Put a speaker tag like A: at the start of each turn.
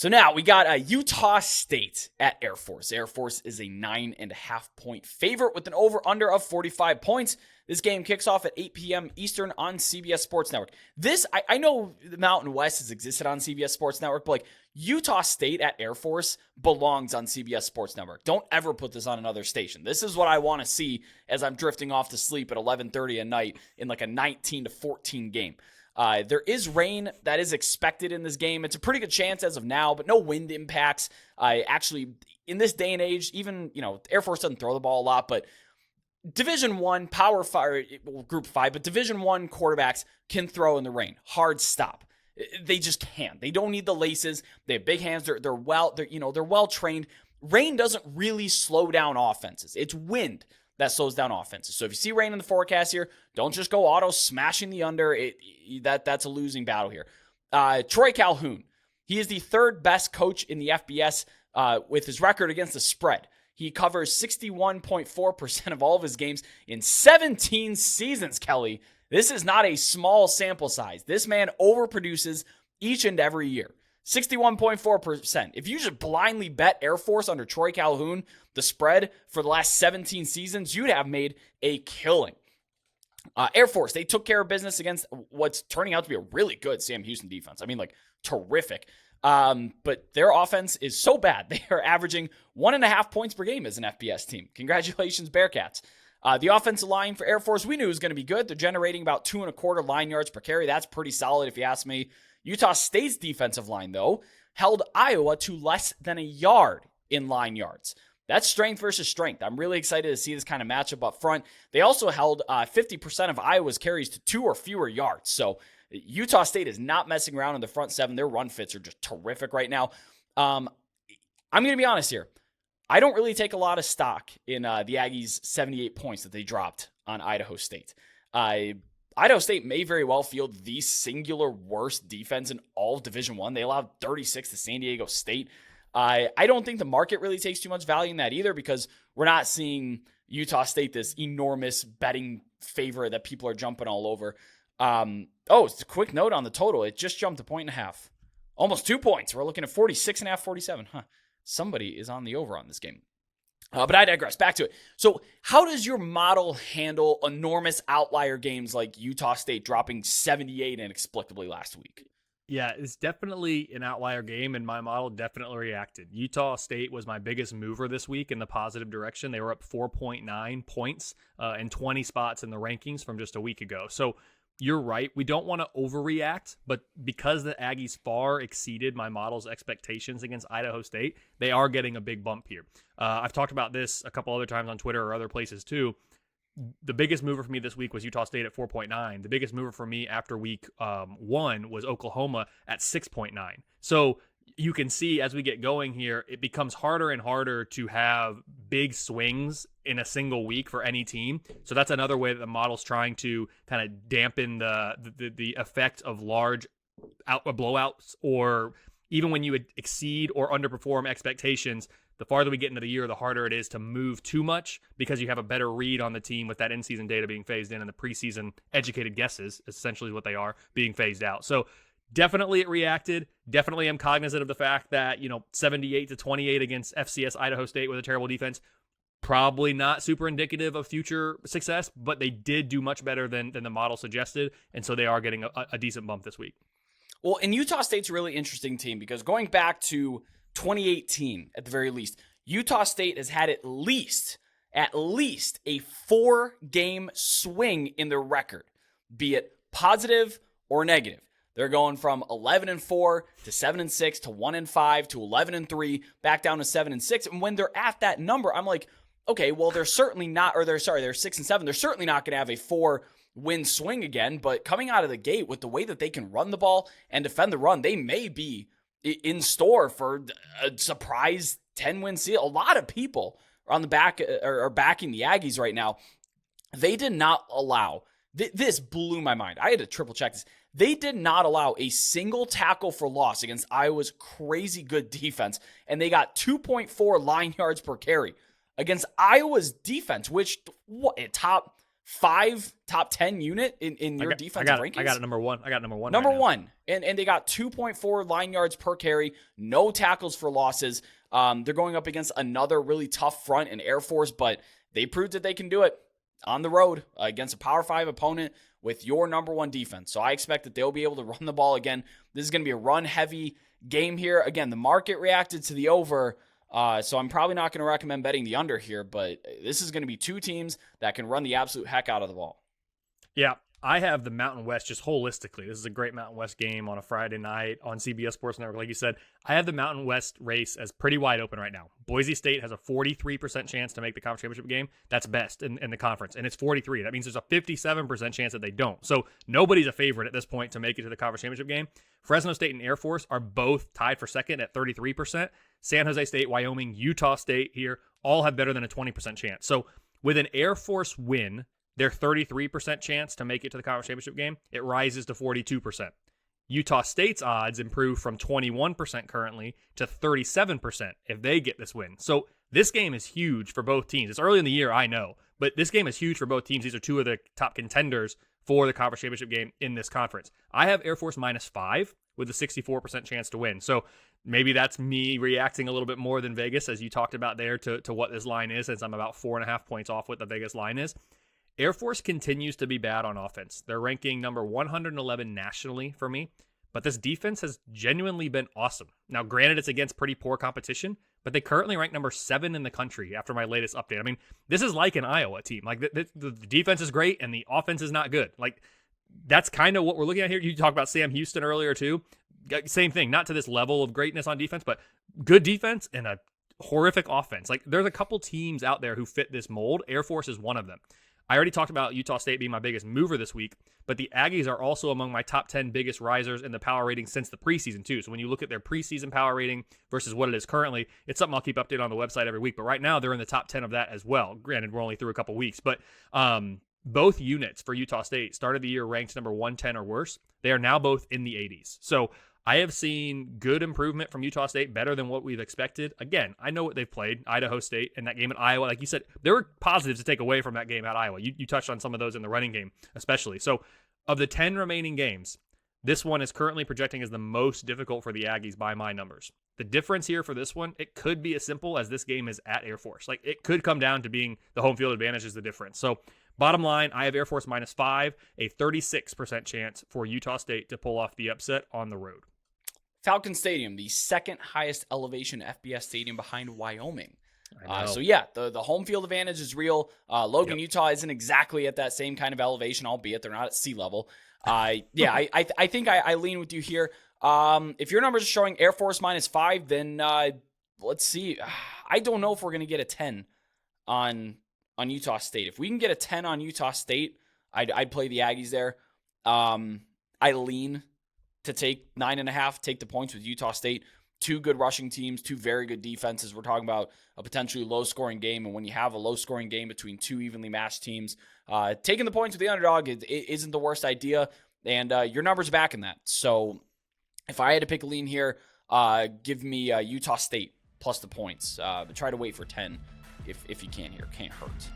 A: So now we got Utah State at Air Force. Air Force is a 9.5-point favorite with an over-under of 45 points. This game kicks off at 8 p.m. Eastern on CBS Sports Network. This, I know the Mountain West has existed on CBS Sports Network, but like Utah State at Air Force belongs on CBS Sports Network. Don't ever put this on another station. This is what I want to see as I'm drifting off to sleep at 11:30 at night in like a 19-14 game. There is rain that is expected in this game. It's a pretty good chance as of now, but no wind impacts. Actually, in this day and age, even, Air Force doesn't throw the ball a lot, but Division I, Power 5, Group 5, but Division I quarterbacks can throw in the rain. Hard stop. They just can. They don't need the laces. They have big hands. They're well trained. Rain doesn't really slow down offenses. It's wind that slows down offenses. So if you see rain in the forecast here, don't just go auto smashing the under. That's a losing battle here. Troy Calhoun, he is the third best coach in the FBS with his record against the spread. He covers 61.4% of all of his games in 17 seasons, Kelly. This is not a small sample size. This man overproduces each and every year. 61.4%. If you just blindly bet Air Force under Troy Calhoun, the spread for the last 17 seasons, you'd have made a killing. Air Force, they took care of business against what's turning out to be a really good Sam Houston defense. I mean, like, terrific. But their offense is so bad. They are averaging 1.5 points per game as an FBS team. Congratulations, Bearcats. The offensive line for Air Force, we knew was going to be good. They're generating about 2.25 line yards per carry. That's pretty solid if you ask me. Utah State's defensive line, though, held Iowa to less than a yard in line yards. That's strength versus strength. I'm really excited to see this kind of matchup up front. They also held 50% of Iowa's carries to 2 or fewer yards. So Utah State is not messing around in the front seven. Their run fits are just terrific right now. I'm going to be honest here. I don't really take a lot of stock in the Aggies' 78 points that they dropped on Idaho State. Idaho State may very well field the singular worst defense in all of Division I. They allowed 36 to San Diego State. I don't think the market really takes too much value in that either, because we're not seeing Utah State, this enormous betting favorite that people are jumping all over. It's a quick note on the total. It just jumped 1.5. Almost 2 points. We're looking at 46.5, 47. Somebody is on the over on this game. But I digress. Back to it. So how does your model handle enormous outlier games like Utah State dropping 78 inexplicably last week?
B: Yeah, it's definitely an outlier game, and my model definitely reacted. Utah State was my biggest mover this week in the positive direction. They were up 4.9 points and 20 spots in the rankings from just a week ago. So you're right. We don't want to overreact, but because the Aggies far exceeded my model's expectations against Idaho State, they are getting a big bump here. I've talked about this a couple other times on Twitter or other places too. The biggest mover for me this week was Utah State at 4.9. The biggest mover for me after week 1 was Oklahoma at 6.9. So you can see as we get going here, it becomes harder and harder to have big swings in a single week for any team. So that's another way that the model's trying to kind of dampen the effect of large blowouts, or even when you exceed or underperform expectations. The farther we get into the year, the harder it is to move too much, because you have a better read on the team with that in-season data being phased in and the preseason educated guesses, essentially what they are, being phased out. So definitely it reacted. Definitely am cognizant of the fact that, 78-28 against FCS Idaho State with a terrible defense, probably not super indicative of future success, but they did do much better than the model suggested, and so they are getting a decent bump this week.
A: Well, and Utah State's a really interesting team, because going back to 2018, at the very least, Utah State has had at least a 4-game swing in their record, be it positive or negative. They're going from 11-4 to 7-6 to 1-5 to 11-3, back down to 7-6. And when they're at that number, I'm like, okay, well, they're certainly not, they're 6-7. They're certainly not going to have a 4-win swing again. But coming out of the gate with the way that they can run the ball and defend the run, they may be in store for a surprise 10-win seal. A lot of people are on the back are backing the Aggies right now. They did not allow, this blew my mind. I had to triple check this. They did not allow a single tackle for loss against Iowa's crazy good defense, and they got 2.4 line yards per carry against Iowa's defense, which a top 5 top 10 unit in your defensive rankings?
B: I got it number one.
A: Number
B: right now.
A: one. And they got 2.4 line yards per carry, no tackles for losses. They're going up against another really tough front in Air Force, but they proved that they can do it on the road against a Power 5 opponent with your number one defense. So I expect that they'll be able to run the ball again. This is going to be a run-heavy game here. Again, the market reacted to the over, so I'm probably not going to recommend betting the under here, but this is going to be two teams that can run the absolute heck out of the ball.
B: Yeah, I have the Mountain West just holistically. This is a great Mountain West game on a Friday night on CBS Sports Network. Like you said, I have the Mountain West race as pretty wide open right now. Boise State has a 43% chance to make the conference championship game. That's best in the conference, and it's 43. That means there's a 57% chance that they don't. So nobody's a favorite at this point to make it to the conference championship game. Fresno State and Air Force are both tied for second at 33%. San Jose State, Wyoming, Utah State here all have better than a 20% chance. So with an Air Force win, their 33% chance to make it to the conference championship game, it rises to 42%. Utah State's odds improve from 21% currently to 37% if they get this win. So this game is huge for both teams. It's early in the year, I know, but this game is huge for both teams. These are two of the top contenders for the conference championship game in this conference. I have Air Force -5 with a 64% chance to win. So maybe that's me reacting a little bit more than Vegas, as you talked about there, to what this line is, since I'm about 4.5 points off what the Vegas line is. Air Force continues to be bad on offense. They're ranking number 111 nationally for me, but this defense has genuinely been awesome. Now, granted, it's against pretty poor competition, but they currently rank number 7 in the country after my latest update. I mean, this is like an Iowa team. Like, the defense is great, and the offense is not good. Like, that's kind of what we're looking at here. You talked about Sam Houston earlier, too. Same thing, not to this level of greatness on defense, but good defense and a horrific offense. Like, there's a couple teams out there who fit this mold. Air Force is one of them. I already talked about Utah State being my biggest mover this week, but the Aggies are also among my top 10 biggest risers in the power rating since the preseason, too. So when you look at their preseason power rating versus what it is currently, it's something I'll keep updated on the website every week. But right now, they're in the top 10 of that as well. Granted, we're only through a couple weeks. But both units for Utah State started the year ranked number 110 or worse. They are now both in the 80s. So I have seen good improvement from Utah State, better than what we've expected. Again, I know what they've played, Idaho State, and that game at Iowa. Like you said, there were positives to take away from that game at Iowa. You touched on some of those in the running game, especially. So of the 10 remaining games, this one is currently projecting as the most difficult for the Aggies by my numbers. The difference here for this one, it could be as simple as this game is at Air Force. Like, it could come down to being the home field advantage is the difference. So bottom line, I have Air Force -5, a 36% chance for Utah State to pull off the upset on the road.
A: Falcon Stadium, the second highest elevation FBS stadium behind Wyoming. So the home field advantage is real. Logan, Utah isn't exactly at that same kind of elevation, albeit they're not at sea level. I think I lean with you here. If your numbers are showing Air Force -5, then let's see. I don't know if we're going to get a 10 on Utah State. If we can get a 10 on Utah State, I'd play the Aggies there. I lean to take 9.5, take the points with Utah State. Two good rushing teams, two very good defenses. We're talking about a potentially low-scoring game, and when you have a low-scoring game between two evenly matched teams, taking the points with the underdog it isn't the worst idea, and your numbers back in that. So if I had to pick a lean here, give me Utah State plus the points. But try to wait for 10 if you can here. Can't hurt.